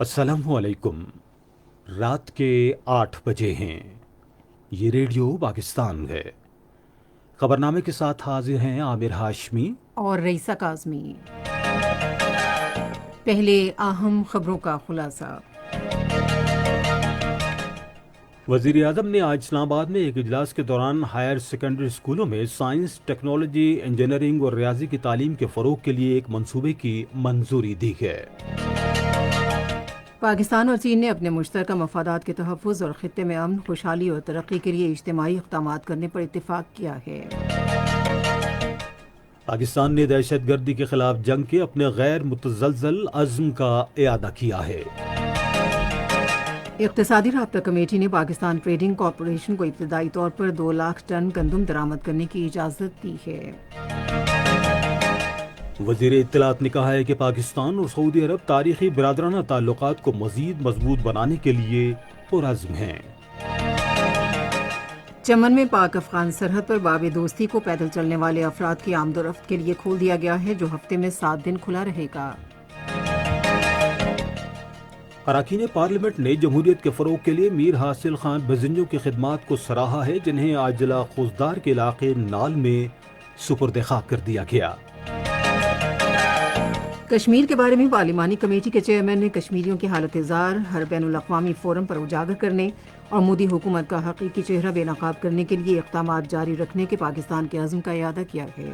السلام علیکم۔ رات کے 8 بجے ہیں۔ یہ ریڈیو پاکستان ہے۔ خبرنامے کے ساتھ حاضر ہیں عامر ہاشمی اور رئیسہ کاظمی۔ پہلے اہم خبروں کا خلاصہ۔ وزیر اعظم نے آج اسلام آباد میں ایک اجلاس کے دوران ہائر سیکنڈری اسکولوں میں سائنس، ٹیکنالوجی، انجینئرنگ اور ریاضی کی تعلیم کے فروغ کے لیے ایک منصوبے کی منظوری دی ہے۔ پاکستان اور چین نے اپنے مشترکہ مفادات کے تحفظ اور خطے میں امن، خوشحالی اور ترقی کے لیے اجتماعی اقدامات کرنے پر اتفاق کیا ہے۔ پاکستان نے دہشت گردی کے خلاف جنگ کے اپنے غیر متزلزل عزم کا اعادہ کیا ہے۔ اقتصادی رابطہ کمیٹی نے پاکستان ٹریڈنگ کارپوریشن کو ابتدائی طور پر 2 لاکھ ٹن گندم درآمد کرنے کی اجازت دی ہے۔ وزیر اطلاعات نے کہا ہے کہ پاکستان اور سعودی عرب تاریخی برادرانہ تعلقات کو مزید مضبوط بنانے کے لیے پرعزم ہیں۔ چمن میں پاک افغان سرحد پر باب دوستی کو پیدل چلنے والے افراد کی آمد و رفت کے لیے کھول دیا گیا ہے، جو ہفتے میں 7 دن کھلا رہے گا۔ اراکین پارلیمنٹ نے جمہوریت کے فروغ کے لیے میر حاصل خان بزنجو کی خدمات کو سراہا ہے، جنہیں آج ضلع خوزدار کے علاقے نال میں سپرد خاک کر دیا گیا۔ کشمیر کے بارے میں پارلیمانی کمیٹی کے چیئرمین نے کشمیریوں کی حالت زار ہر بین الاقوامی فورم پر اجاگر کرنے اور مودی حکومت کا حقیقی چہرہ بے نقاب کرنے کے لیے اقدامات جاری رکھنے کے پاکستان کے عزم کا اعادہ کیا ہے۔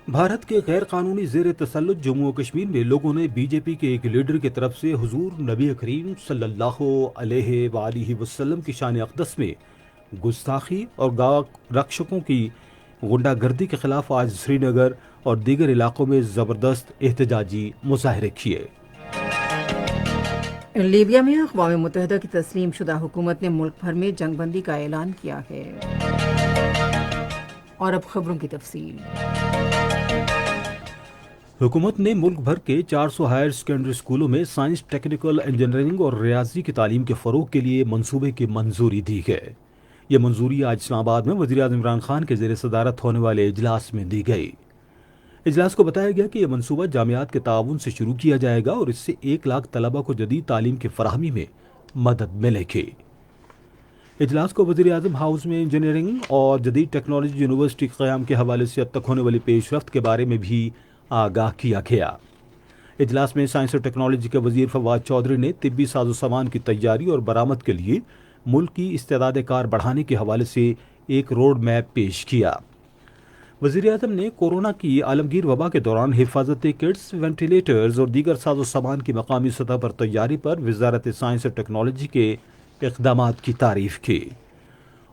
بھارت کے غیر قانونی زیر تسلط جموں و کشمیر میں لوگوں نے بی جے پی کے ایک لیڈر کی طرف سے حضور نبی کریم صلی اللہ علیہ وآلہ وسلم کی شان اقدس میں گستاخی اور گاؤ رکشکوں کی غنڈہ گردی کے خلاف آج سری نگر اور دیگر علاقوں میں زبردست احتجاجی مظاہرے کیے۔ لیبیا میں اقوام متحدہ کی تسلیم شدہ حکومت نے ملک بھر میں جنگ بندی کا اعلان کیا ہے۔ اور اب خبروں کی تفصیل۔ حکومت نے ملک بھر کے 400 ہائر سیکنڈری اسکولوں میں سائنس، ٹیکنیکل، انجینئرنگ اور ریاضی کی تعلیم کے فروغ کے لیے منصوبے کی منظوری دی ہے۔ یہ منظوری آج اسلام آباد میں وزیر اعظم عمران خان کے زیر صدارت ہونے والے اجلاس میں دی گئی۔ اجلاس کو بتایا گیا کہ یہ منصوبہ جامعات کے تعاون سے شروع کیا جائے گا اور اس سے 1 لاکھ طلبہ کو جدید تعلیم کی فراہمی میں مدد ملے گی۔ اجلاس کو وزیر اعظم ہاؤس میں انجینئرنگ اور جدید ٹیکنالوجی یونیورسٹی کے قیام کے حوالے سے اب تک ہونے والی پیش رفت کے بارے میں بھی آگاہ کیا گیا۔ اجلاس میں سائنس اور ٹیکنالوجی کے وزیر فواد چودھری نے طبی ساز و سامان کی تیاری اور برآمد کے لیے ملک کی استعداد کار بڑھانے کے حوالے سے ایک روڈ میپ پیش کیا۔ وزیر اعظم نے کورونا کی عالمگیر وبا کے دوران حفاظتی کٹس، وینٹیلیٹرز اور دیگر ساز و سامان کی مقامی سطح پر تیاری پر وزارت سائنس اور ٹیکنالوجی کے اقدامات کی تعریف کی۔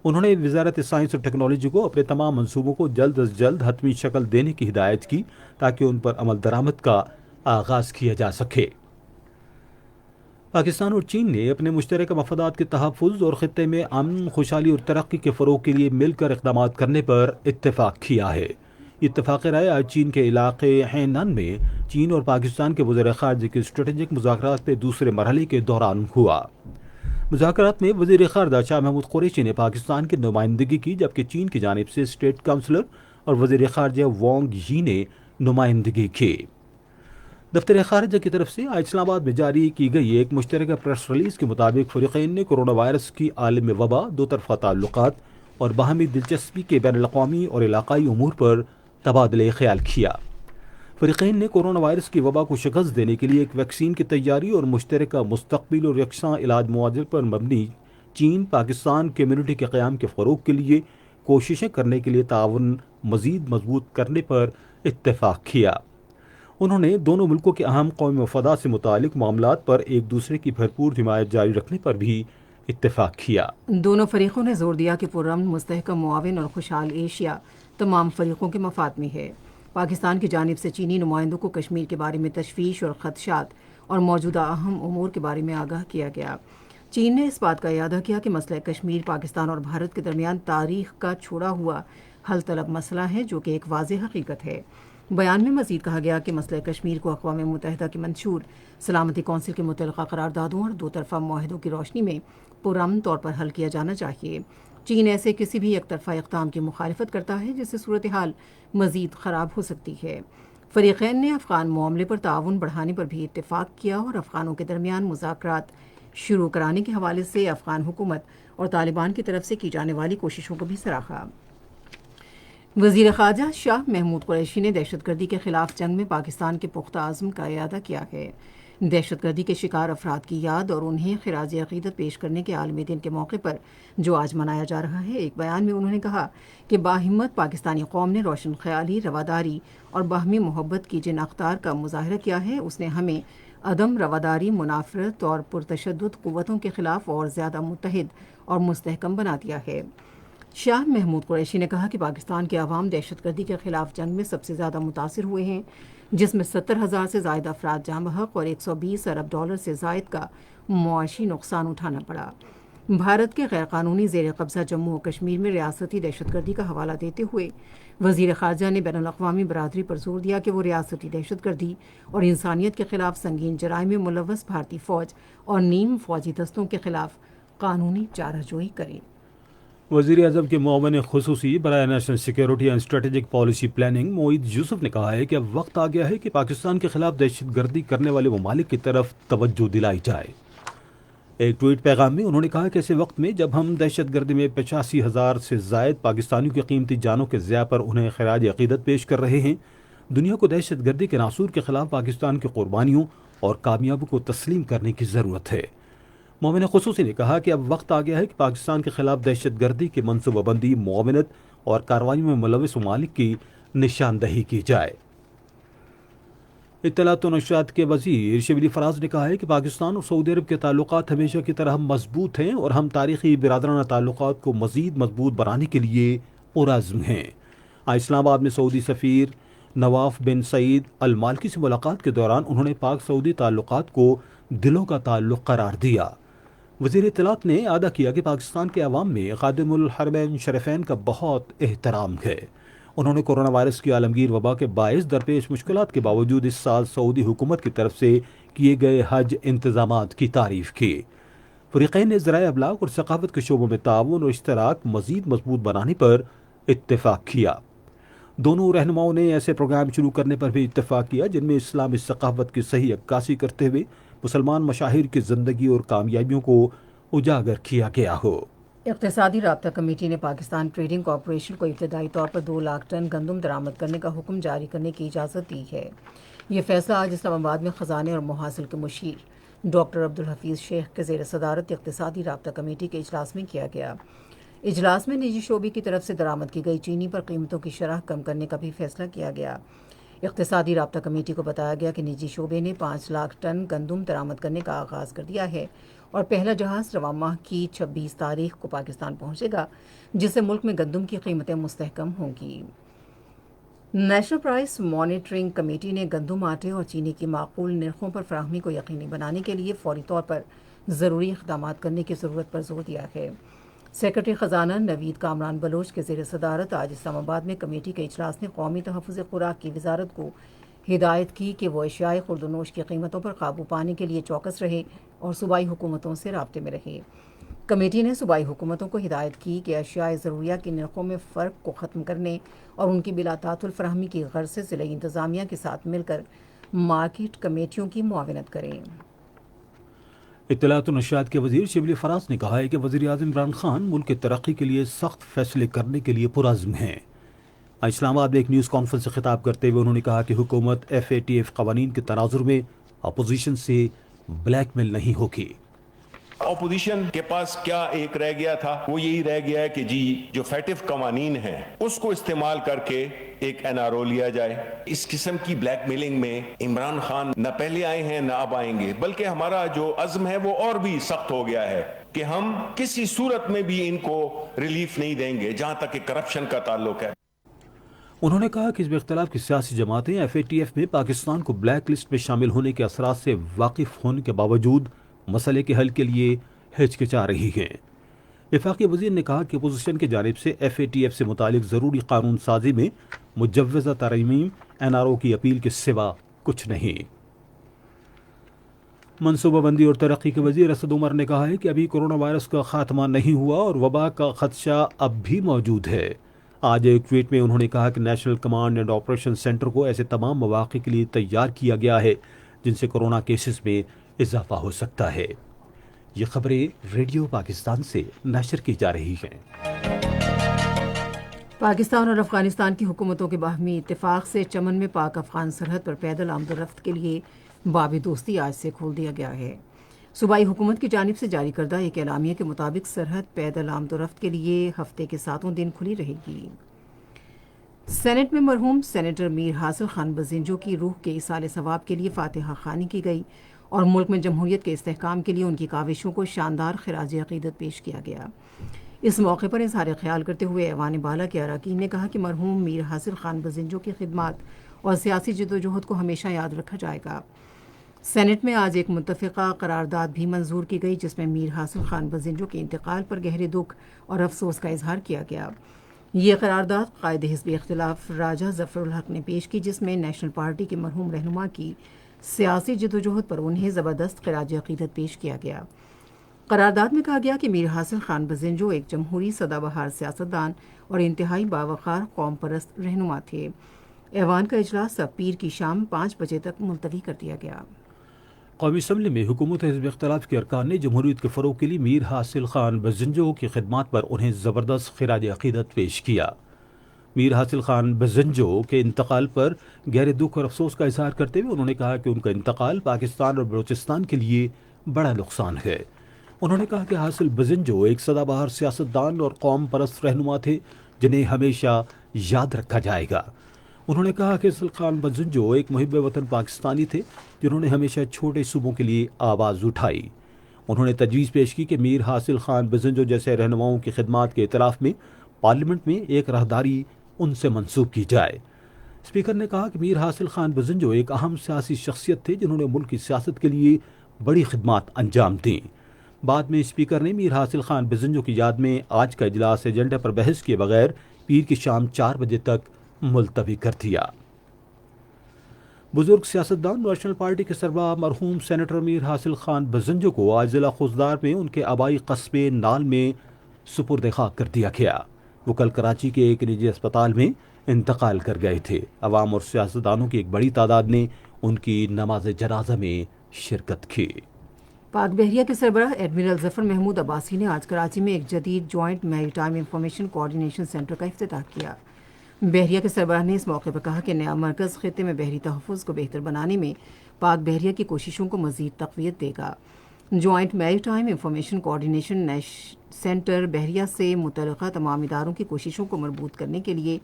انہوں نے وزارت سائنس اور ٹیکنالوجی کو اپنے تمام منصوبوں کو جلد از جلد حتمی شکل دینے کی ہدایت کی تاکہ ان پر عمل درآمد کا آغاز کیا جا سکے۔ پاکستان اور چین نے اپنے مشترکہ مفادات کے تحفظ اور خطے میں امن، خوشحالی اور ترقی کے فروغ کے لیے مل کر اقدامات کرنے پر اتفاق کیا ہے۔ اتفاق رائے آج چین کے علاقے ہینان میں چین اور پاکستان کے وزیر خارجہ کے اسٹریٹجک مذاکرات کے دوسرے مرحلے کے دوران ہوا۔ مذاکرات میں وزیر خارجہ شاہ محمود قریشی نے پاکستان کی نمائندگی کی، جبکہ چین کی جانب سے اسٹیٹ کونسلر اور وزیر خارجہ وانگ یی نے نمائندگی کی۔ دفتر خارجہ کی طرف سے آج اسلام آباد میں جاری کی گئی ایک مشترکہ پریس ریلیز کے مطابق فریقین نے کورونا وائرس کی عالم وبا، دو طرفہ تعلقات اور باہمی دلچسپی کے بین الاقوامی اور علاقائی امور پر تبادلہ خیال کیا۔ فریقین نے کورونا وائرس کی وبا کو شکست دینے کے لیے ایک ویکسین کی تیاری اور مشترکہ مستقبل اور یکساں علاج معادل پر مبنی چین پاکستان کمیونٹی کے قیام کے فروغ کے لیے کوششیں کرنے کے لیے تعاون مزید مضبوط کرنے پر اتفاق کیا۔ انہوں نے دونوں ملکوں کے اہم قومی مفادات سے متعلق معاملات پر ایک دوسرے کی بھرپور حمایت جاری رکھنے پر بھی اتفاق کیا۔ دونوں فریقوں نے زور دیا کہ پرامن، مستحکم، معاون اور خوشحال ایشیا تمام فریقوں کے مفاد میں ہے۔ پاکستان کی جانب سے چینی نمائندوں کو کشمیر کے بارے میں تشویش اور خدشات اور موجودہ اہم امور کے بارے میں آگاہ کیا گیا۔ چین نے اس بات کا اعادہ کیا کہ مسئلہ کشمیر پاکستان اور بھارت کے درمیان تاریخ کا چھوڑا ہوا حل طلب مسئلہ ہے، جو کہ ایک واضح حقیقت ہے۔ بیان میں مزید کہا گیا کہ مسئلہ کشمیر کو اقوام متحدہ کی منشور سلامتی کونسل کے متعلقہ قراردادوں اور دو طرفہ معاہدوں کی روشنی میں پرامن طور پر حل کیا جانا چاہیے۔ چین ایسے کسی بھی یک طرفہ اقدام کی مخالفت کرتا ہے جس سے صورتحال مزید خراب ہو سکتی ہے۔ فریقین نے افغان معاملے پر تعاون بڑھانے پر بھی اتفاق کیا اور افغانوں کے درمیان مذاکرات شروع کرانے کے حوالے سے افغان حکومت اور طالبان کی طرف سے کی جانے والی کوششوں کو بھی سراہا۔ وزیر خارجہ شاہ محمود قریشی نے دہشت گردی کے خلاف جنگ میں پاکستان کے پختہ عزم کا اعادہ کیا ہے۔ دہشت گردی کے شکار افراد کی یاد اور انہیں خراج عقیدت پیش کرنے کے عالمی دن کے موقع پر جو آج منایا جا رہا ہے، ایک بیان میں انہوں نے کہا کہ باہمت پاکستانی قوم نے روشن خیالی، رواداری اور باہمی محبت کی جن اقدار کا مظاہرہ کیا ہے، اس نے ہمیں عدم رواداری، منافرت اور پرتشدد قوتوں کے خلاف اور زیادہ متحد اور مستحکم بنا دیا ہے۔ شاہ محمود قریشی نے کہا کہ پاکستان کے عوام دہشت گردی کے خلاف جنگ میں سب سے زیادہ متاثر ہوئے ہیں، جس میں 70,000 سے زائد افراد جاں بحق اور 120 ارب ڈالر سے زائد کا معاشی نقصان اٹھانا پڑا۔ بھارت کے غیر قانونی زیر قبضہ جموں و کشمیر میں ریاستی دہشت گردی کا حوالہ دیتے ہوئے وزیر خارجہ نے بین الاقوامی برادری پر زور دیا کہ وہ ریاستی دہشت گردی اور انسانیت کے خلاف سنگین جرائم میں ملوث بھارتی فوج اور نیم فوجی دستوں کے خلاف قانونی چارہ جوئی کرے۔ وزیر اعظم کے معاون خصوصی برائے national security and strategic policy planning Moeed Yusuf نے کہا ہے کہ اب وقت آ گیا ہے کہ پاکستان کے خلاف دہشت گردی کرنے والے ممالک کی طرف توجہ دلائی جائے۔ ایک ٹویٹ پیغام میں انہوں نے کہا کہ ایسے وقت میں جب ہم دہشت گردی میں 85,000 سے زائد پاکستانیوں کی قیمتی جانوں کے ضیاع پر انہیں خراج عقیدت پیش کر رہے ہیں، دنیا کو دہشت گردی کے ناصور کے خلاف پاکستان کی قربانیوں اور کامیابیوں کو تسلیم کرنے کی ضرورت ہے۔ معاون خصوصی نے کہا کہ اب وقت آ گیا ہے کہ پاکستان کے خلاف دہشت گردی کی منصوبہ بندی، معاونت اور کارروائیوں میں ملوث ممالک کی نشاندہی کی جائے۔ اطلاعات و نشریات کے وزیر شبلی فراز نے کہا ہے کہ پاکستان اور سعودی عرب کے تعلقات ہمیشہ کی طرح مضبوط ہیں اور ہم تاریخی برادرانہ تعلقات کو مزید مضبوط بنانے کے لیے پرعزم ہیں۔ آج اسلام آباد میں سعودی سفیر نواف بن سعید المالکی سے ملاقات کے دوران انہوں نے پاک سعودی تعلقات کو دلوں کا تعلق قرار دیا۔ وزیر اطلاعات نے اعادہ کیا کہ پاکستان کے عوام میں خادم الحرمین شریفین کا بہت احترام ہے۔ انہوں نے کورونا وائرس کی عالمگیر وبا کے باعث درپیش مشکلات کے باوجود اس سال سعودی حکومت کی طرف سے کیے گئے حج انتظامات کی تعریف کی۔ فریقین نے ذرائع ابلاغ اور ثقافت کے شعبوں میں تعاون اور اشتراک مزید مضبوط بنانے پر اتفاق کیا۔ دونوں رہنماؤں نے ایسے پروگرام شروع کرنے پر بھی اتفاق کیا جن میں اسلامی ثقافت کی صحیح عکاسی کرتے ہوئے مسلمان مشاہیر کی زندگی اور کامیابیوں کو اجاگر کیا گیا ہو۔ اقتصادی رابطہ کمیٹی نے پاکستان ٹریڈنگ کارپوریشن کو ابتدائی طور پر 2 لاکھ ٹن گندم درآمد کرنے کا حکم جاری کرنے کی اجازت دی ہے۔ یہ فیصلہ آج اسلام آباد میں خزانے اور محاصل کے مشیر ڈاکٹر عبدالحفیظ شیخ کے زیر صدارت اقتصادی رابطہ کمیٹی کے اجلاس میں کیا گیا۔ اجلاس میں نجی شعبے کی طرف سے درآمد کی گئی چینی پر قیمتوں کی شرح کم کرنے کا بھی فیصلہ کیا گیا۔ اقتصادی رابطہ کمیٹی کو بتایا گیا کہ نجی شعبے نے 5 لاکھ ٹن گندم درآمد کرنے کا آغاز کر دیا ہے اور پہلا جہاز رواں ماہ کی 26 تاریخ کو پاکستان پہنچے گا، جس سے ملک میں گندم کی قیمتیں مستحکم ہوں گی۔ نیشنل پرائس مانیٹرنگ کمیٹی نے گندم، آٹے اور چینی کی معقول نرخوں پر فراہمی کو یقینی بنانے کے لیے فوری طور پر ضروری اقدامات کرنے کی ضرورت پر زور دیا ہے۔ سیکرٹری خزانہ نوید کامران بلوچ کے زیر صدارت آج اسلام آباد میں کمیٹی کے اجلاس نے قومی تحفظ خوراک کی وزارت کو ہدایت کی کہ وہ اشیائے خورد و نوش کی قیمتوں پر قابو پانے کے لیے چوکس رہے اور صوبائی حکومتوں سے رابطے میں رہے۔ کمیٹی نے صوبائی حکومتوں کو ہدایت کی کہ اشیائے ضروریہ کی نرخوں میں فرق کو ختم کرنے اور ان کی بلا تعطل فراہمی کی غرض سے ضلعی انتظامیہ کے ساتھ مل کر مارکیٹ کمیٹیوں کی معاونت کریں۔ اطلاعات و نشریات کے وزیر شبلی فراز نے کہا ہے کہ وزیر اعظم عمران خان ملک کی ترقی کے لیے سخت فیصلے کرنے کے لیے پرعزم ہیں۔ آج اسلام آباد میں ایک نیوز کانفرنس سے خطاب کرتے ہوئے انہوں نے کہا کہ حکومت FATF قوانین کے تناظر میں اپوزیشن سے بلیک میل نہیں ہوگی۔ اپوزیشن کے پاس کیا ایک رہ گیا تھا، وہ یہی رہ گیا ہے کہ جی جو فیٹف قوانین ہیں اس کو استعمال کر کے ایک NRO لیا جائے۔ اس قسم کی بلیک میلنگ میں عمران خان نہ پہلے آئے ہیں نہ اب آئیں گے، بلکہ ہمارا جو عزم ہے وہ اور بھی سخت ہو گیا ہے کہ ہم کسی صورت میں بھی ان کو ریلیف نہیں دیں گے جہاں تک کہ کرپشن کا تعلق ہے۔ انہوں نے کہا کہ حزب اختلاف کی سیاسی جماعتیں FATF میں پاکستان کو بلیک لسٹ میں شامل ہونے کے اثرات سے واقف ہونے کے باوجود مسئلے کے حل کے لیے ہچکچا رہی ہیں۔ وفاقی وزیر نے کہا کہ اپوزیشن کی جانب سے FATF سے متعلق ضروری قانون سازی میں مجوزہ ترمیم NRO کی اپیل کے سوا کچھ نہیں۔ منصوبہ بندی اور ترقی کے وزیر اسد عمر نے کہا ہے کہ ابھی کورونا وائرس کا خاتمہ نہیں ہوا اور وبا کا خدشہ اب بھی موجود ہے۔ آج ایک ٹویٹ میں انہوں نے کہا کہ national command and operation centre کو ایسے تمام مواقع کے لیے تیار کیا گیا ہے جن سے کورونا کیسز میں اضافہ ہو سکتا ہے۔ یہ خبریں ریڈیو پاکستان سے نشر کی جا رہی ہیں۔ پاکستان اور افغانستان کی حکومتوں کے باہمی اتفاق سے چمن میں پاک افغان سرحد پر پیدل آمد و رفت کے لیے باب دوستی آج سے کھول دیا گیا ہے۔ صوبائی حکومت کی جانب سے جاری کردہ ایک اعلامیہ کے مطابق سرحد پیدل آمد و رفت کے لیے ہفتے کے 7 دن کھلی رہے گی۔ سینٹ میں مرحوم سینیٹر میر حاصل خان بزنجو کی روح کے ایصال ثواب کے لیے فاتحہ خوانی کی گئی اور ملک میں جمہوریت کے استحکام کے لیے ان کی کاوشوں کو شاندار خراج عقیدت پیش کیا گیا۔ اس موقع پر اظہار خیال کرتے ہوئے ایوان بالا کے اراکین نے کہا کہ مرحوم میر حاصل خان بزنجو کی خدمات اور سیاسی جدوجہد کو ہمیشہ یاد رکھا جائے گا۔ سینٹ میں آج ایک متفقہ قرارداد بھی منظور کی گئی جس میں میر حاصل خان بزنجو کے انتقال پر گہرے دکھ اور افسوس کا اظہار کیا گیا۔ یہ قرارداد قائد حزب اختلاف راجہ ظفر الحق نے پیش کی، جس میں نیشنل پارٹی کے مرحوم رہنما کی سیاسی جدوجہد پر انہیں زبردست خراج عقیدت پیش کیا گیا۔ قرارداد میں کہا گیا کہ میر حاصل خان بزنجو ایک جمہوری سدا بہار سیاستدان اور انتہائی باوقار قوم پرست رہنما تھے۔ ایوان کا اجلاس اب پیر کی شام 5 بجے تک ملتوی کر دیا گیا۔ قومی اسمبلی میں حکومت حزب اختلاف کے ارکان نے جمہوریت کے فروغ کے لیے میر حاصل خان بزنجو کی خدمات پر انہیں زبردست خراج عقیدت پیش کیا۔ میر حاصل خان بزنجو کے انتقال پر گہرے دکھ اور افسوس کا اظہار کرتے ہوئے انہوں نے کہا کہ ان کا انتقال پاکستان اور بلوچستان کے لیے بڑا نقصان ہے۔ انہوں نے کہا کہ حاصل بزنجو ایک سدا بہار سیاستدان اور قوم پرست رہنما تھے جنہیں ہمیشہ یاد رکھا جائے گا۔ انہوں نے کہا کہ حاصل خان بزنجو ایک محب وطن پاکستانی تھے جنہوں نے ہمیشہ چھوٹے صوبوں کے لیے آواز اٹھائی۔ انہوں نے تجویز پیش کی کہ میر حاصل خان بزنجو جیسے رہنماؤں کی خدمات کے اعتراف میں پارلیمنٹ میں ایک راہداری ان سے منسوب کی جائے۔ اسپیکر نے کہا کہ میر حاصل خان بزنجو ایک اہم سیاسی شخصیت تھے جنہوں نے ملک کی سیاست کے لیے بڑی خدمات انجام دیں۔ بعد میں اسپیکر نے میر حاصل خان بزنجو کی یاد میں آج کا اجلاس ایجنڈے پر بحث کیے بغیر پیر کی شام 4 بجے تک ملتوی کر دیا۔ بزرگ سیاستدان نیشنل پارٹی کے سربراہ مرحوم سینیٹر میر حاصل خان بزنجو کو آج ضلع خوزدار میں ان کے آبائی قصبے نال میں سپرد خاک کر دیا گیا۔ وہ کل کراچی کے ایک نجی اسپتال میں انتقال کر گئے تھے۔ عوام اور سیاستدانوں کی ایک بڑی تعداد نے ان کی نماز جنازہ میں شرکت کی۔ پاک بحریہ کے سربراہ ایڈمرل ظفر محمود عباسی نے آج کراچی میں ایک جدید جوائنٹ میری ٹائم انفارمیشن کوآرڈینیشن سینٹر کا افتتاح کیا۔ بحریہ کے سربراہ نے اس موقع پر کہا کہ نیا مرکز خطے میں بحری تحفظ کو بہتر بنانے میں پاک بحریہ کی کوششوں کو مزید تقویت دے گا۔ جوائنٹ میری ٹائم انفارمیشن کوآرڈینیشن سینٹر بحریہ سے متعلقہ تمام اداروں کی کوششوں کو مربوط کرنے کے لیے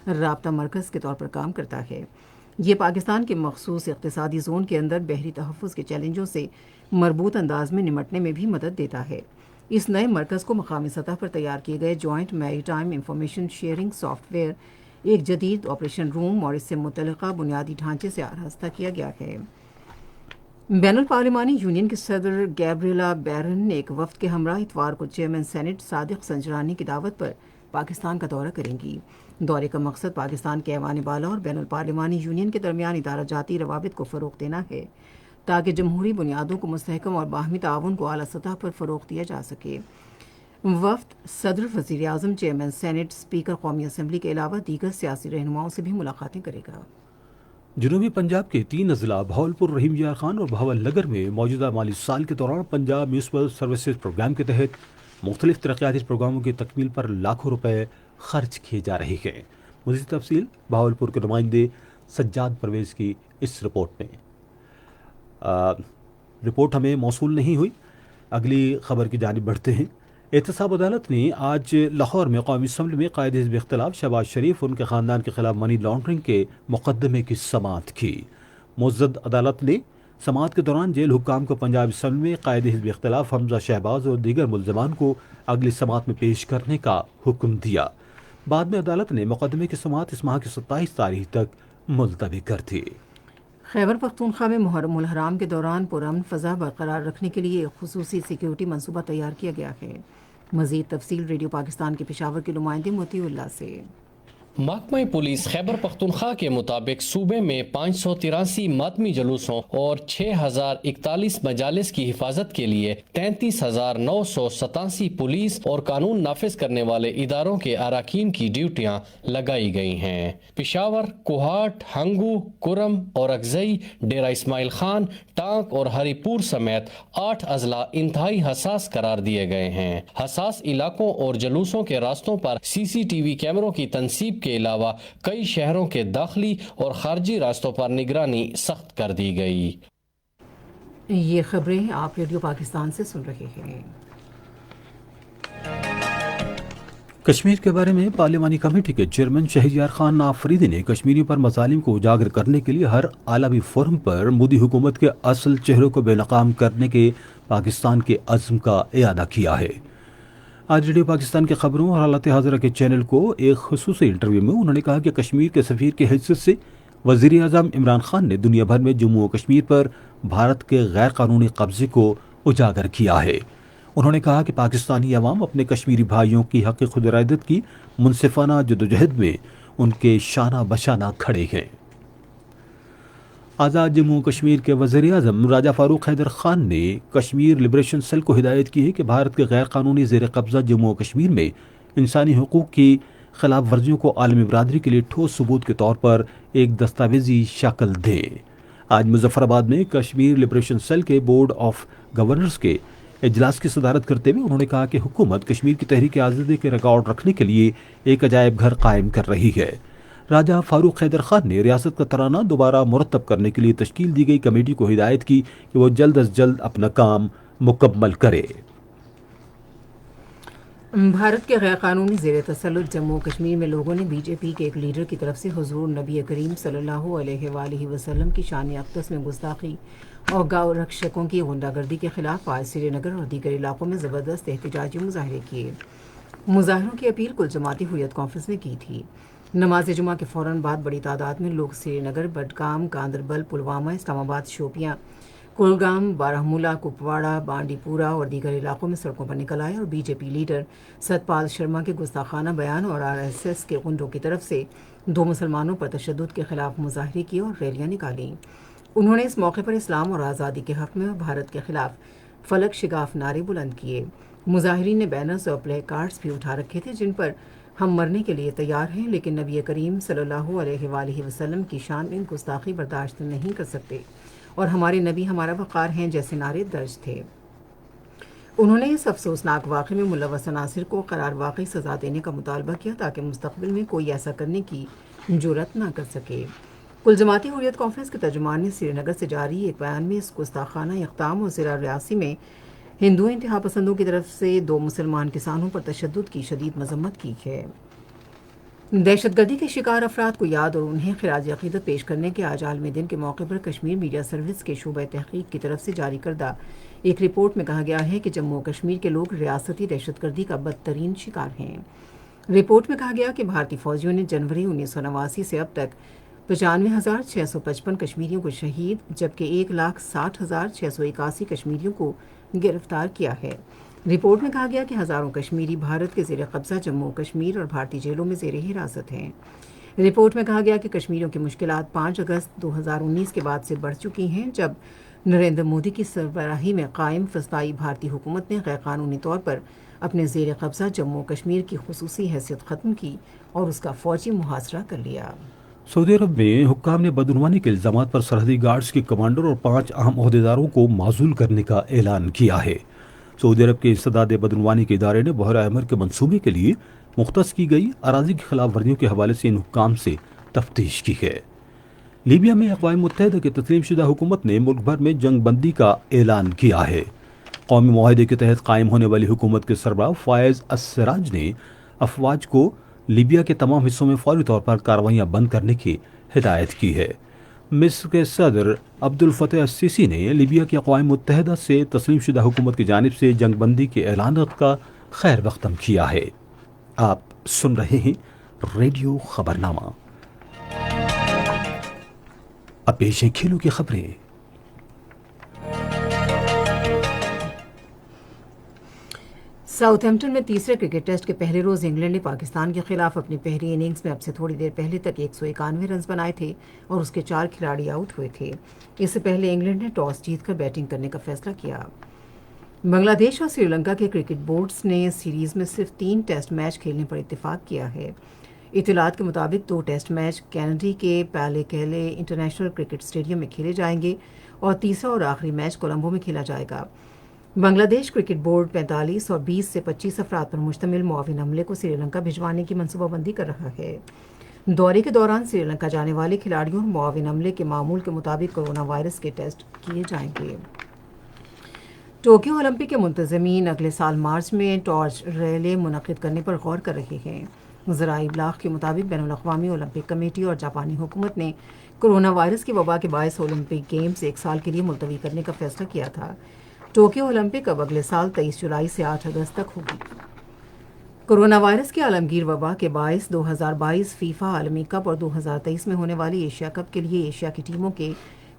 رابطہ مرکز کے طور پر کام کرتا ہے۔ یہ پاکستان کے مخصوص اقتصادی زون کے اندر بحری تحفظ کے چیلنجوں سے مربوط انداز میں نمٹنے میں بھی مدد دیتا ہے۔ اس نئے مرکز کو مقامی سطح پر تیار کیے گئے جوائنٹ میری time information sharing soft where, ایک جدید آپریشن روم اور اس سے متعلقہ بنیادی ڈھانچے سے آراستہ کیا گیا ہے۔ بین الپارلیمانی یونین کے صدر گیبریلا بیرن ایک وفد کے ہمراہ اتوار کو چیئرمین سینٹ صادق سنجرانی کی دعوت پر پاکستان کا دورہ کریں گی۔ دورے کا مقصد پاکستان کے ایوان بالا اور بین الپارلیمانی یونین کے درمیان ادارہ جاتی روابط کو فروغ دینا ہے تاکہ جمہوری بنیادوں کو مستحکم اور باہمی تعاون کو اعلیٰ سطح پر فروغ دیا جا سکے۔ وفد صدر، وزیر اعظم، چیئرمین سینٹ، اسپیکر قومی اسمبلی کے علاوہ دیگر سیاسی رہنماؤں سے بھی ملاقاتیں کرے گا۔ جنوبی پنجاب کے 3 اضلاع بہاولپور، رحیم یار خان اور بہاول نگر میں موجودہ مالی سال کے دوران پنجاب میونسپل سروسز پروگرام کے تحت مختلف ترقیاتی پروگراموں کی تکمیل پر لاکھوں روپے خرچ کیے جا رہے ہیں۔ مزید تفصیل بہاولپور کے نمائندے سجاد پرویز کی اس رپورٹ میں۔ رپورٹ ہمیں موصول نہیں ہوئی۔ اگلی خبر کی جانب بڑھتے ہیں۔ احتساب عدالت نے آج لاہور میں قومی اسمبلی میں قائد حزب اختلاف شہباز شریف اور ان کے خاندان کے خلاف منی لانڈرنگ کے مقدمے کی سماعت کی۔ معزز عدالت نے سماعت کے دوران جیل حکام کو پنجاب اسمبلی میں قائد حزب اختلاف حمزہ شہباز اور دیگر ملزمان کو اگلی سماعت میں پیش کرنے کا حکم دیا۔ بعد میں عدالت نے مقدمے کی سماعت اس ماہ کی 27 تاریخ تک ملتوی کر دی۔ خیبر پختونخوا میں محرم الحرام کے دوران پرامن فضا برقرار رکھنے کے لیے ایک خصوصی سیکیورٹی منصوبہ تیار کیا گیا ہے۔ مزید تفصیل ریڈیو پاکستان کے پشاور کے نمائندے موتی اللہ سے۔ محکمہ پولیس خیبر پختونخوا کے مطابق صوبے میں 583 ماتمی جلوسوں اور 6041 مجالس کی حفاظت کے لیے 33,987 پولیس اور قانون نافذ کرنے والے اداروں کے اراکین کی ڈیوٹیاں لگائی گئی ہیں۔ پشاور، کوہاٹ، ہنگو، کرم اور اکزئی، ڈیرہ اسماعیل خان، ٹانک اور ہری پور سمیت 8 اضلاع انتہائی حساس قرار دیے گئے ہیں۔ حساس علاقوں اور جلوسوں کے راستوں پر CCTV کیمروں کی تنصیب کے علاوہ کئی شہروں کے داخلی اور خارجی راستوں پر نگرانی سخت کر دی گئی۔ یہ خبریں آپ ریڈیو پاکستان سے سن رہے ہیں۔ کشمیر کے بارے میں پارلیمانی کمیٹی کے چیئرمین شہریار خان آفریدی نے کشمیریوں پر مظالم کو اجاگر کرنے کے لیے ہر عالمی فورم پر مودی حکومت کے اصل چہروں کو بے نقاب کرنے کے پاکستان کے عزم کا اعادہ کیا ہے۔ آج ریڈیو پاکستان کی خبروں اور حالات حاضرہ کے چینل کو ایک خصوصی انٹرویو میں انہوں نے کہا کہ کشمیر کے سفیر کی حیثیت سے وزیر اعظم عمران خان نے دنیا بھر میں جموں و کشمیر پر بھارت کے غیر قانونی قبضے کو اجاگر کیا ہے۔ انہوں نے کہا کہ پاکستانی عوام اپنے کشمیری بھائیوں کی حق خود ارادت کی منصفانہ جدوجہد میں ان کے شانہ بشانہ کھڑے ہیں۔ آزاد جموں و کشمیر کے وزیر اعظم راجہ فاروق حیدر خان نے کشمیر لبریشن سیل کو ہدایت کی ہے کہ بھارت کے غیر قانونی زیر قبضہ جموں و کشمیر میں انسانی حقوق کی خلاف ورزیوں کو عالمی برادری کے لیے ٹھوس ثبوت کے طور پر ایک دستاویزی شکل دے۔ آج مظفر آباد میں کشمیر لبریشن سیل کے بورڈ آف گورنرز کے اجلاس کی صدارت کرتے ہوئے انہوں نے کہا کہ حکومت کشمیر کی تحریک آزادی کے ریکارڈ رکھنے کے لیے ایک عجائب گھر قائم کر رہی ہے۔ راجہ فاروق حیدر خان نے ریاست کا ترانہ دوبارہ مرتب کرنے کے لیے تشکیل دی گئی کمیٹی کو ہدایت کی کہ وہ جلد از جلد اپنا کام مکمل کرے۔ بھارت کے غیر قانونی زیر تسلط جموں و کشمیر میں لوگوں نے BJP کے ایک لیڈر کی طرف سے حضور نبی کریم صلی اللہ علیہ وآلہ وسلم کی شان اقدس میں گستاخی اور گاؤں رکشکوں کی غنڈہ گردی کے خلاف آج سری نگر اور دیگر علاقوں میں زبردست احتجاجی مظاہرے کیے۔ مظاہروں کی اپیل کل جماعتی حریت کانفرنس نے کی تھی۔ نماز جمعہ کے فوراً بعد بڑی تعداد میں لوگ سری نگر، بڈگام، گاندربل، پلوامہ، اسلام آباد، شوپیاں، کولگام، بارہمولہ، کپواڑہ، بانڈی پورہ اور دیگر علاقوں میں سڑکوں پر نکل آئے اور BJP لیڈر ستپال شرما کے گستاخانہ بیان اور RSS کے غنڈوں کی طرف سے 2 مسلمانوں پر تشدد کے خلاف مظاہرے کیے اور ریلیاں نکالیں۔ انہوں نے اس موقع پر اسلام اور آزادی کے حق میں اور بھارت کے خلاف فلک شگاف نعرے بلند کیے۔ مظاہرین نے بینرز اور پلے کارڈز بھی اٹھا رکھے تھے جن پر ہم مرنے کے لیے تیار ہیں لیکن نبی کریم صلی اللہ علیہ وآلہ وسلم کی شان میں گستاخی برداشت نہیں کر سکتے اور ہمارے نبی ہمارا وقار ہیں جیسے نعرے درج تھے۔ انہوں نے اس افسوسناک واقعے میں ملوث عناصر کو قرار واقعی سزا دینے کا مطالبہ کیا تاکہ مستقبل میں کوئی ایسا کرنے کی جرأت نہ کر سکے۔ کل جماعتی حریت کانفرنس کے ترجمان نے سری نگر سے جاری ایک بیان میں اس گستاخانہ اقدام اور ضلع ریاسی میں ہندو انتہا پسندوں کی طرف سے 2 مسلمان کسانوں پر تشدد کی شدید مذمت کی ہے۔ دہشت گردی کے شکار افراد کو یاد اور انہیں خراج عقیدت پیش کرنے کے آج عالمی دن کے موقع پر کشمیر میڈیا سروس کے شعبہ تحقیق کی طرف سے جاری کردہ ایک رپورٹ میں کہا گیا ہے کہ جموں و کشمیر کے لوگ ریاستی دہشت گردی کا بدترین شکار ہیں۔ رپورٹ میں کہا گیا کہ بھارتی فوجیوں نے جنوری 1989 سے اب تک 95,655 کشمیریوں کو شہید جبکہ 1,60,681 کشمیریوں کو گرفتار کیا ہے۔ رپورٹ میں کہا گیا کہ ہزاروں کشمیری بھارت کے زیر قبضہ جموں و کشمیر اور بھارتی جیلوں میں زیر حراست ہیں۔ رپورٹ میں کہا گیا کہ کشمیریوں کی مشکلات 5 اگست 2019 کے بعد سے بڑھ چکی ہیں جب نریندر مودی کی سربراہی میں قائم فسطائی بھارتی حکومت نے غیر قانونی طور پر اپنے زیر قبضہ جموں و کشمیر کی خصوصی حیثیت ختم کی اور اس کا فوجی محاصرہ کر لیا۔ سعودی عرب میں حکام نے بدعنوانی کے الزامات پر سرحدی گارڈز کے کمانڈر اور 5 اہم عہدیداروں کو معزول کرنے کا اعلان کیا ہے۔ سعودی عرب کے انسداد بدعنوانی کے ادارے نے بحیرہ احمر کے منصوبے کے لیے مختص کی گئی اراضی کی خلاف ورزیوں کے حوالے سے ان حکام سے تفتیش کی ہے۔ لیبیا میں اقوام متحدہ کی تسلیم شدہ حکومت نے ملک بھر میں جنگ بندی کا اعلان کیا ہے۔ قومی معاہدے کے تحت قائم ہونے والی حکومت کے سربراہ فائز السراج نے افواج کو لیبیا کے تمام حصوں میں فوری طور پر کارروائیاں بند کرنے کی ہدایت کی ہے۔ مصر کے صدر عبد الفتح السیسی نے لیبیا کی اقوام متحدہ سے تسلیم شدہ حکومت کی جانب سے جنگ بندی کے اعلانات کا خیر مقدم کیا ہے۔ آپ سن رہے ہیں ریڈیو خبرنامہ۔ اب پیش ہیں کھیلوں کی خبریں۔ ساؤتھ ہیمپٹن میں تیسرے کرکٹ ٹیسٹ کے پہلے روز انگلینڈ نے پاکستان کے خلاف اپنی پہلی اننگز میں اب سے تھوڑی دیر پہلے تک 191 رنز بنائے تھے اور اس کے 4 کھلاڑی آؤٹ ہوئے تھے۔ اس سے پہلے انگلینڈ نے ٹاس جیت کر بیٹنگ کرنے کا فیصلہ کیا۔ بنگلہ دیش اور سری لنکا کے کرکٹ بورڈز نے سیریز میں صرف 3 ٹیسٹ میچ کھیلنے پر اتفاق کیا ہے۔ اطلاعات کے مطابق 2 ٹیسٹ میچ کینیڈی کے پیلیکیلے انٹرنیشنل کرکٹ اسٹیڈیم میں کھیلے جائیں گے اور تیسرا اور آخری میچ کولمبو میں کھیلا جائے گا۔ بنگلہ دیش کرکٹ بورڈ 45 اور 20 سے 25 افراد پر مشتمل معاون عملے کو سری لنکا بھجوانے کی منصوبہ بندی کر رہا ہے۔ دورے کے دوران سری لنکا جانے والے کھلاڑیوں اور معاون عملے کے معمول کے مطابق کورونا وائرس کے ٹیسٹ کیے جائیں گے۔ ٹوکیو اولمپک کے منتظمین اگلے سال مارچ میں ٹارچ ریلے منعقد کرنے پر غور کر رہے ہیں۔ ذرائع ابلاغ کے مطابق بین الاقوامی اولمپک کمیٹی اور جاپانی حکومت نے کورونا وائرس کی وبا کے باعث اولمپک گیمز 1 سال کے لیے ملتوی کرنے کا فیصلہ کیا تھا۔ ٹوکیو اولمپک اب اگلے سال 23 جولائی سے 8 اگست تک ہوگی۔ کورونا وائرس کے عالمگیر وبا کے باعث 2022 فیفا عالمی کپ اور 2023 میں ہونے والی ایشیا کپ کے لیے ایشیا کی ٹیموں کے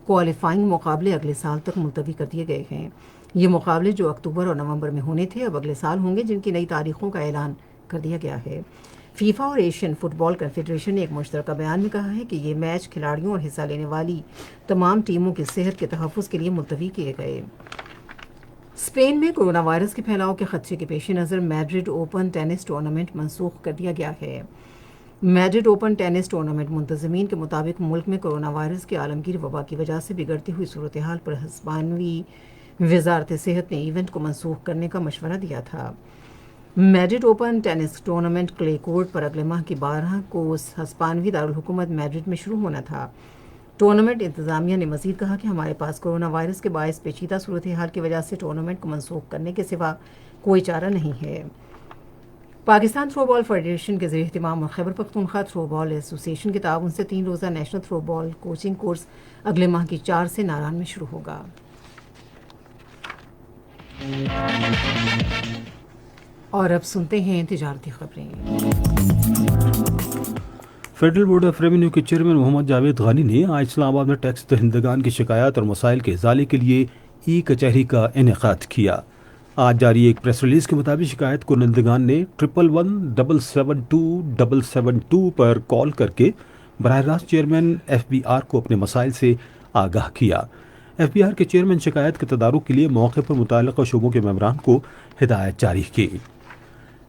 کوالیفائنگ مقابلے اگلے سال تک ملتوی کر دیے گئے ہیں۔ یہ مقابلے جو اکتوبر اور نومبر میں ہونے تھے اب اگلے سال ہوں گے، جن کی نئی تاریخوں کا اعلان کر دیا گیا ہے۔ فیفا اور ایشین فٹ بال کنفیڈریشن نے ایک مشترکہ بیان میں کہا ہے کہ یہ میچ کھلاڑیوں اور حصہ لینے والی تمام ٹیموں کی صحت کے تحفظ کے لیے ملتوی کیے گئے۔ اسپین میں کورونا وائرس کے پھیلاؤ کے خدشے کے پیش نظر میڈرڈ اوپن ٹینس ٹورنامنٹ منسوخ کر دیا گیا ہے۔ میڈرڈ اوپن ٹینس ٹورنامنٹ منتظمین کے مطابق ملک میں کورونا وائرس کے عالمگیر وبا کی وجہ سے بگڑتی ہوئی صورتحال پر ہسپانوی وزارت صحت نے ایونٹ کو منسوخ کرنے کا مشورہ دیا تھا۔ Madrid open tennis tournament clay court پر اگلے ماہ کی 12 کو ہسپانوی دارالحکومت میڈرڈ میں شروع ہونا تھا۔ ٹورنامنٹ انتظامیہ نے مزید کہا کہ ہمارے پاس کورونا وائرس کے باعث پیچیدہ صورتحال کی وجہ سے ٹورنامنٹ کو منسوخ کرنے کے سوا کوئی چارہ نہیں ہے۔ پاکستان تھرو بال فیڈریشن کے زیر اہتمام اور خیبر پختونخوا تھرو بال ایسوسی ایشن کے تعاون سے 3 روزہ نیشنل تھرو بال کوچنگ کورس اگلے ماہ کی 4 سے ناران میں شروع ہوگا۔ اور اب سنتے ہیں تجارتی خبریں۔ فیڈرل بورڈ آف ریونیو کے چیئرمین محمد جاوید غانی نے آج اسلام آباد میں ٹیکس دہندگان کی شکایات اور مسائل کے ازالے کے لیے ای کچہری کا انعقاد کیا۔ آج جاری ایک پریس ریلیز کے مطابق شکایت کنندگان نے 11177272 پر کال کر کے براہ راست چیئرمین FBR کو اپنے مسائل سے آگاہ کیا۔ FBR کے چیئرمین شکایت کے تدارک کے لیے موقع پر متعلقہ شعبوں کے ممبران کو ہدایت جاری کی۔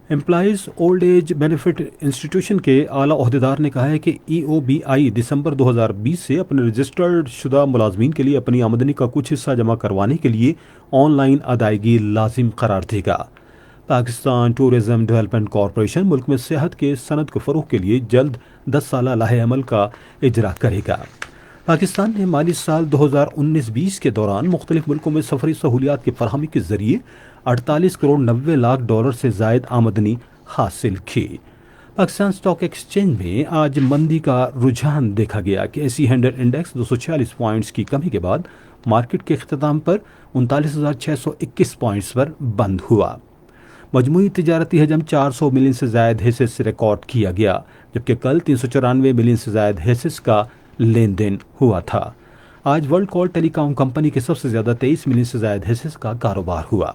Employees old age benefit institution کے اعلیٰ عہدیدار نے کہا ہے کہ EOBI دسمبر 2020 سے اپنے رجسٹرڈ شدہ ملازمین کے لیے اپنی آمدنی کا کچھ حصہ جمع کروانے کے لیے آن لائن ادائیگی لازم قرار دے گا۔ پاکستان ٹورزم ڈیولپمنٹ کارپوریشن ملک میں صحت کے صنعت کو فروغ کے لیے جلد 10 سالہ لائحہ عمل کا اجرا کرے گا۔ پاکستان نے مالی سال 2019-20 کے دوران مختلف ملکوں میں سفری سہولیات کی فراہمی کے ذریعے 48 کروڑ 90 لاکھ ڈالر سے زائد آمدنی حاصل کی۔ پاکستان اسٹاک ایکسچینج میں آج مندی کا رجحان دیکھا گیا کہ ایسی 100 انڈیکس 246 پوائنٹس کی کمی کے بعد مارکیٹ کے اختتام پر 39,621 پوائنٹس پر بند ہوا۔ مجموعی تجارتی حجم 400 ملین سے زائد حصص ریکارڈ کیا گیا، جبکہ کل 394 ملین سے زائد حصص کا لین دین ہوا تھا۔ آج ورلڈ کال ٹیلی کام کمپنی کے سب سے زیادہ 23 ملین سے زائد حصص کا کاروبار ہوا۔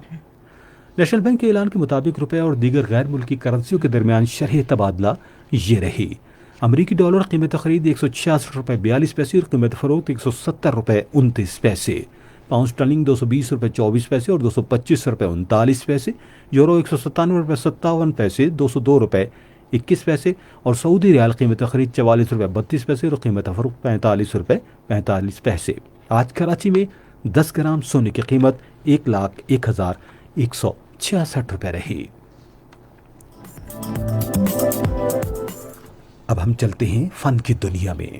نیشنل بینک کے اعلان کے مطابق روپے اور دیگر غیر ملکی کرنسیوں کے درمیان شرح تبادلہ یہ رہی۔ امریکی ڈالر قیمت خرید 166 روپے 42 پیسے اور قیمت فروخت 170 روپے 29 پیسے۔ پاؤنڈ اسٹرلنگ 220 روپے 24 پیسے اور 225 روپے 39 پیسے۔ یورو 197 روپے 57 پیسے 202 روپے 21 پیسے اور سعودی ریال قیمت خرید 44 روپے 32 پیسے اور قیمت فروخت 45 روپے 45 پیسے۔ آج کراچی میں 10 گرام سونے کی قیمت 1,01,166 روپے رہی۔ اب ہم چلتے ہیں فن کی دنیا میں۔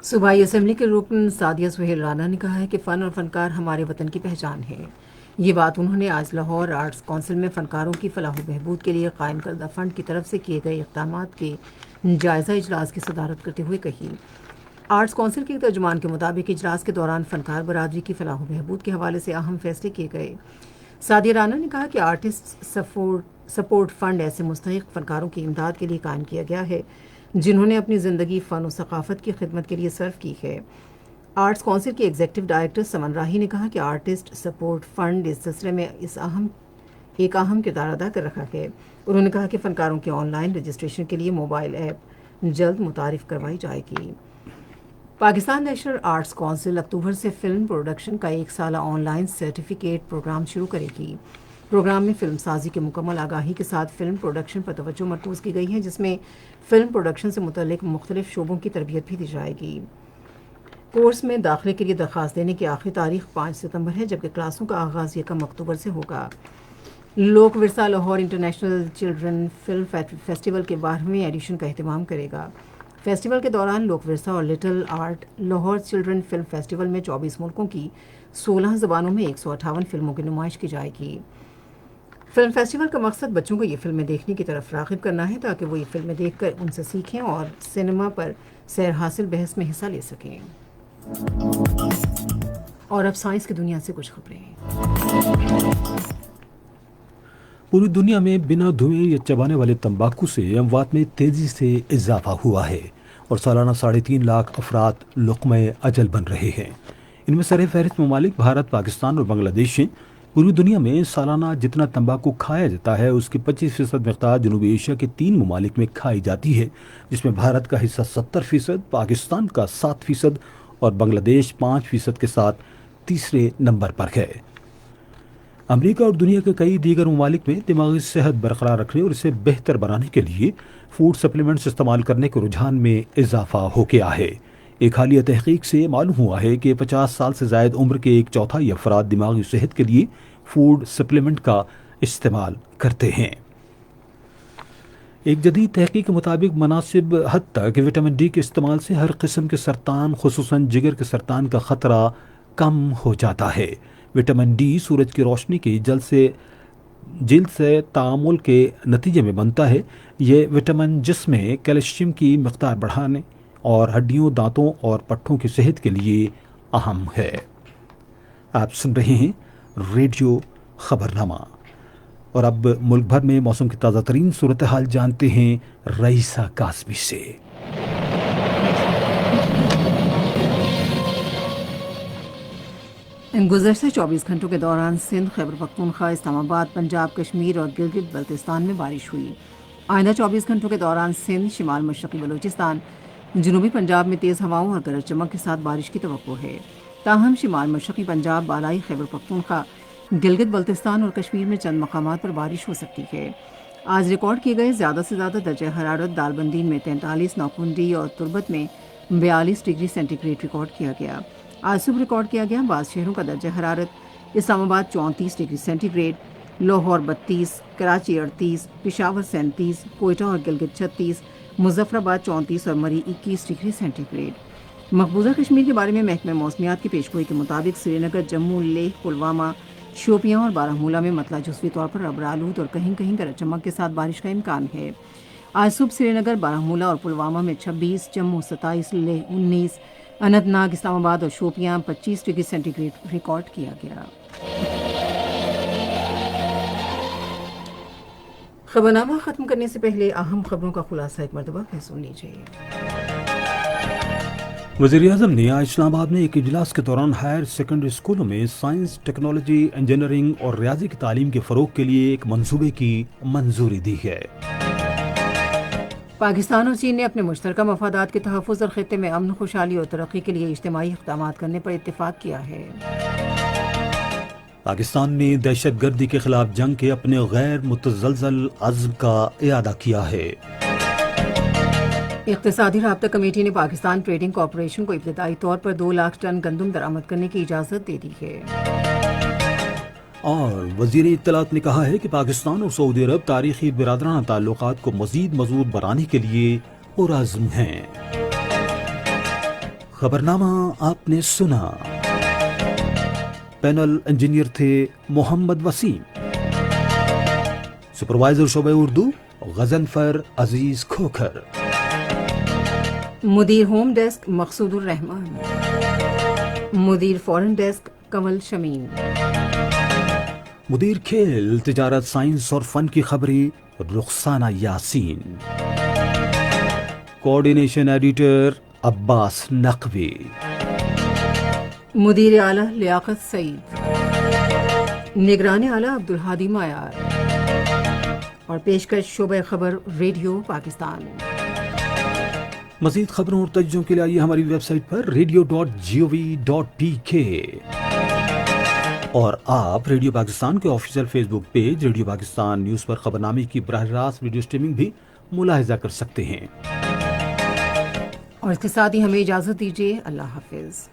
صوبائی اسمبلی کے رکن سعدیہ سہیل رانا نے کہا ہے کہ فن اور فنکار ہمارے وطن کی پہچان ہے۔ یہ بات انہوں نے آج لاہور آرٹس کونسل میں فنکاروں کی فلاح و بہبود کے لیے قائم کردہ فنڈ کی طرف سے کیے گئے اقدامات کے جائزہ اجلاس کی صدارت کرتے ہوئے کہی۔ آرٹس کونسل کے ترجمان کے مطابق اجلاس کے دوران فنکار برادری کی فلاح و بہبود کے حوالے سے اہم فیصلے کیے گئے۔ سعدیہ رانا نے کہا کہ آرٹسٹ سپورٹ فنڈ ایسے مستحق فنکاروں کی امداد کے لیے قائم کیا گیا ہے جنہوں نے اپنی زندگی فن و ثقافت کی خدمت کے لیے صرف کی ہے۔ آرٹس کونسل کی ایگزیکٹو ڈائریکٹر سمن راہی نے کہا کہ آرٹسٹ سپورٹ فنڈ اس سلسلے میں ایک اہم کردار ادا کر رہا ہے. انہوں نے کہا کہ فنکاروں کے آن لائن رجسٹریشن کے لیے موبائل ایپ جلد متعارف کروائی جائے گی. پاکستان نیشنل آرٹس کونسل اکتوبر سے فلم پروڈکشن کا 1 سالہ آن لائن سرٹیفکیٹ پروگرام شروع کرے گی. پروگرام میں فلم سازی کے مکمل آگاہی کے ساتھ فلم پروڈکشن پر توجہ مرکوز کی گئی ہے، جس میں فلم پروڈکشن سے متعلق مختلف شعبوں کی تربیت بھی دی جائے گی. کورس میں داخلے کے لیے درخواست دینے کی آخری تاریخ 5 ستمبر ہے، جبکہ کلاسوں کا آغاز 1 اکتوبر سے ہوگا. لوک ورثہ Lahore international children film festival کے 12ویں ایڈیشن کا اہتمام کرے گا. فیسٹیول کے دوران لوک ورثہ اور little art Lahore children film festival میں 24 ملکوں کی 16 زبانوں میں 158 فلموں کی نمائش کی جائے گی. فلم فیسٹیول کا مقصد بچوں کو یہ فلمیں دیکھنے کی طرف راغب کرنا ہے تاکہ وہ یہ فلمیں دیکھ کر ان سے سیکھیں اور سینما پر سیر حاصل بحث میں حصہ لے سکیں. اور اب سائنس کی دنیا سے کچھ خبریں. پوری دنیا میں بنا دھوئیں یا چبانے والے تمباکو سے اموات میں تیزی سے اضافہ ہوا ہے اور سالانہ 3.5 لاکھ افراد لقمہ اجل بن رہے ہیں. ان میں سر فہرست ممالک بھارت، پاکستان اور بنگلہ دیش ہیں. پوری دنیا میں سالانہ جتنا تمباکو کھایا جاتا ہے اس کی 25% مقدار جنوبی ایشیا کے 3 ممالک میں کھائی جاتی ہے، جس میں بھارت کا حصہ 70%، پاکستان کا 7% اور بنگلہ دیش 5% کے ساتھ تیسرے نمبر پر ہے. امریکہ اور دنیا کے کئی دیگر ممالک میں دماغی صحت برقرار رکھنے اور اسے بہتر بنانے کے لیے فوڈ سپلیمنٹس استعمال کرنے کے رجحان میں اضافہ ہو گیا ہے. ایک حالیہ تحقیق سے معلوم ہوا ہے کہ 50 سال سے زائد عمر کے 1/4 افراد دماغی صحت کے لیے فوڈ سپلیمنٹ کا استعمال کرتے ہیں. ایک جدید تحقیق کے مطابق مناسب حد تک وٹامن ڈی کے استعمال سے ہر قسم کے سرطان، خصوصاً جگر کے سرطان کا خطرہ کم ہو جاتا ہے. وٹامن ڈی سورج کی روشنی کی جلد سے تعامل کے نتیجے میں بنتا ہے. یہ وٹامن جسم میں کیلشیم کی مقدار بڑھانے اور ہڈیوں، دانتوں اور پٹھوں کی صحت کے لیے اہم ہے. آپ سن رہے ہیں ریڈیو خبرنامہ. اور اب ملک بھر میں موسم کی تازہ ترین صورتحال جانتے ہیں رئیسہ کاسبی سے. گزشتہ 24 گھنٹوں کے دوران سندھ، خیبر پختونخوا، اسلام آباد، پنجاب، کشمیر اور گلگت بلتستان میں بارش ہوئی. آئندہ 24 گھنٹوں کے دوران سندھ، شمال مشرقی بلوچستان، جنوبی پنجاب میں تیز ہواؤں اور گرج چمک کے ساتھ بارش کی توقع ہے. تاہم شمال مشرقی پنجاب، بالائی خیبر پختونخوا، گلگت بلتستان اور کشمیر میں چند مقامات پر بارش ہو سکتی ہے. آج ریکارڈ کیے گئے زیادہ سے زیادہ درجہ حرارت دالبندین میں 43، نوکنڈی اور تربت میں 42 ڈگری سینٹی گریڈ ریکارڈ کیا گیا. آج صبح ریکارڈ کیا گیا بعض شہروں کا درجہ حرارت: Islamabad 34 degree centigrade, Lahore 32، Karachi 38، Peshawar 37، Quetta اور گلگت 36، مظفر آباد 34 اور مری 21 ڈگری سینٹی گریڈ. مقبوضہ کشمیر کے بارے میں محکمہ موسمیات کی پیشگوئی کے مطابق سری نگر، جموں، لیہ، پلوامہ، شوپیاں اور بارہمولہ میں مطلع جزوی طور پر ابر آلود اور کہیں کہیں گرج چمک کے ساتھ بارش کا امکان ہے. آج صبح سری نگر، بارہمولہ اور پلوامہ میں 26، جموں 27، لیہ 19، اننت ناگ، اسلام آباد اور Shopian 25 degree centigrade record کیا گیا. خبرنامہ ختم کرنے سے پہلے اہم خبروں کا خلاصہ ایک مرتبہ پھر سن لیجیے. وزیراعظم نے آج اسلام آباد میں ایک اجلاس کے دوران ہائر سیکنڈری اسکولوں میں سائنس، ٹیکنالوجی، انجینئرنگ اور ریاضی کی تعلیم کے فروغ کے لیے ایک منصوبے کی منظوری دی ہے. پاکستان اور چین نے اپنے مشترکہ مفادات کے تحفظ اور خطے میں امن، خوشحالی اور ترقی کے لیے اجتماعی اقدامات کرنے پر اتفاق کیا ہے. پاکستان نے دہشت گردی کے خلاف جنگ کے اپنے غیر متزلزل عزم کا اعادہ کیا ہے. اقتصادی رابطہ کمیٹی نے پاکستان ٹریڈنگ کارپوریشن کو ابتدائی طور پر 2 لاکھ ٹن گندم درآمد کرنے کی اجازت دے دی ہے. اور وزیر اطلاعات نے کہا ہے کہ پاکستان اور سعودی عرب تاریخی برادرانہ تعلقات کو مزید مضبوط بنانے کے لیے پرعزم ہیں. خبرنامہ آپ نے سنا. پینل انجینئر تھے محمد وسیم، سپروائزر شعبہ اردو غضنفر عزیز کھوکھر، مدیر ہوم ڈیسک مقصود الرحمان، مدیر فورن ڈیسک کنول شمیم، مدیر کھیل، تجارت، سائنس اور فن کی خبری رخسانہ یاسین، کوآرڈینیشن ایڈیٹر عباس نقوی. مدیر اعلیٰ لیاقت سعید، نگران اعلیٰ عبدالہادی معیار، اور پیشکش شعبہ خبر ریڈیو پاکستان۔ مزید خبروں اور تجزیوں کے لیے آئیے ہماری ویب سائٹ پر radio.gov.pk، اور آپ ریڈیو پاکستان کے آفیشیل فیس بک پیج ریڈیو پاکستان نیوز پر خبرنامے کی براہ راست ویڈیو سٹریمنگ بھی ملاحظہ کر سکتے ہیں۔ اور اس کے ساتھ ہی ہمیں اجازت دیجیے، اللہ حافظ۔